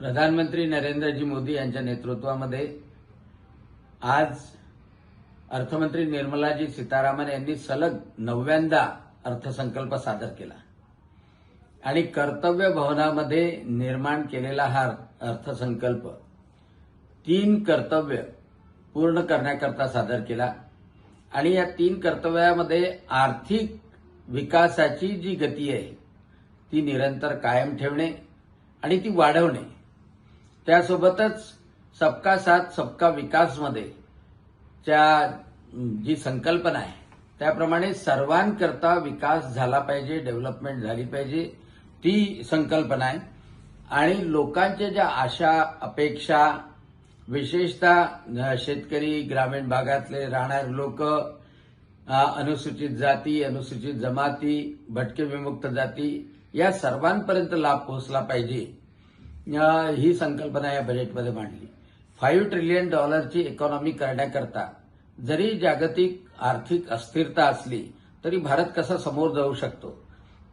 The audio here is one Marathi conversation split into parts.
प्रधानमंत्री नरेंद्रजी मोदी यांच्या नेतृत्वामध्ये आज अर्थमंत्री निर्मलाजी सीतारामन यांनी सलग 9व्यांदा अर्थसंकल्प सादर केला आणि कर्तव्य भवनामध्ये निर्माण केलेला हा अर्थसंकल्प 3 कर्तव्य पूर्ण करण्याकरता सादर केला आणि या 3 कर्तव्यामध्ये आर्थिक विकासाची जी गती आहे ती निरंतर कायम ठेवणे आणि ती वाढवणे, त्यासोबतच सबका साथ सबका विकासमध्ये जी संकल्पना आहे त्याप्रमाणे सर्वांकरता विकास झाला पाहिजे, डेव्हलपमेंट झाली पाहिजे, ती संकल्पना आहे. आणि लोकांच्या ज्या आशा अपेक्षा, विशेषतः शेतकरी, ग्रामीण भागातले राहणारे लोक, अनुसूचित जाती, अनुसूचित जमाती, भटके विमुक्त जाती या सर्वांपर्यंत लाभ पोहोचला पाहिजे, ही संकल्पना या बजेटमध्ये मांडली. $5 ट्रिलियन ची इकॉनॉमी करण्याकरता जरी जागतिक आर्थिक अस्थिरता असली तरी भारत कसा समोर जाऊ शकतो,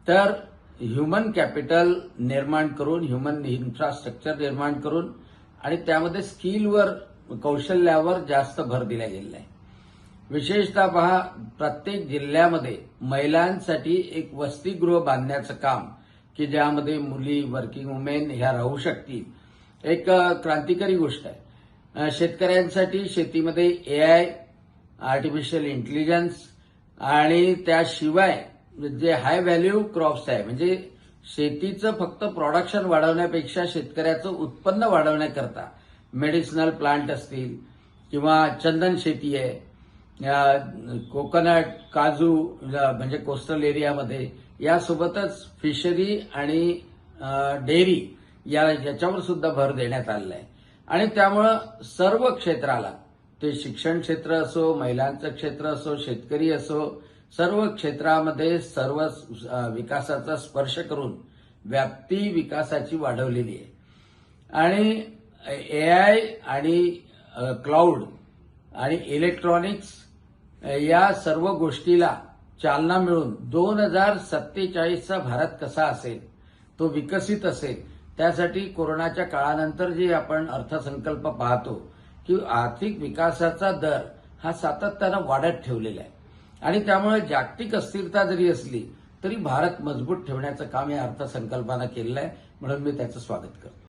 तर ह्युमन कॅपिटल निर्माण करून, ह्युमन इन्फ्रास्ट्रक्चर निर्माण करून आणि त्यामध्ये स्किलवर, कौशल्यावर जास्त भर दिला गेलेला आहे. विशेषतः पहा, प्रत्येक जिल्ह्यामध्ये महिलांसाठी एक वसतिगृह बांधण्याचं काम की ज्यामध्ये मुली, वर्किंग वुमेन ह्या राहू शकतील, एक क्रांतिकारी गोष्ट आहे. शेतकऱ्यांसाठी शेतीमध्ये AI, आर्टिफिशियल इंटेलिजन्स आणि त्याशिवाय जे हाय व्हॅल्यू क्रॉप्स आहे, म्हणजे शेतीचं फक्त प्रोडक्शन वाढवण्यापेक्षा शेतकऱ्याचं उत्पन्न वाढवण्याकरता मेडिसिनल प्लांट असतील किंवा चंदन शेती आहे, कोकोनट, काजू म्हणजे कोस्टल एरियामध्ये, यासोबतच फिशरी आणि डेअरी याच्यावर सुद्धा भर देण्यात आलेला आहे. आणि त्यामुळं सर्व क्षेत्राला, ते शिक्षण क्षेत्र असो, महिलांचं क्षेत्र असो, शेतकरी असो, सर्व क्षेत्रामध्ये सर्व विकासाचा स्पर्श करून व्याप्ती विकासाची वाढवलेली आहे. आणि AI आणि क्लाउड आणि इलेक्ट्रॉनिक्स या सर्व गोष्टीला चालना मिळून 2047चा भारत कसा असेल, तो विकसित असेल, त्यासाठी कोरोनाच्या काळानंतर जे आपण अर्थसंकल्प पाहतो की आर्थिक विकासाचा दर हा सातत्यानं वाढत ठेवलेला आहे आणि त्यामुळे जागतिक अस्थिरता जरी असली तरी भारत मजबूत ठेवण्याचं काम या अर्थसंकल्पानं केलेलं आहे, म्हणून मी त्याचं स्वागत करतो.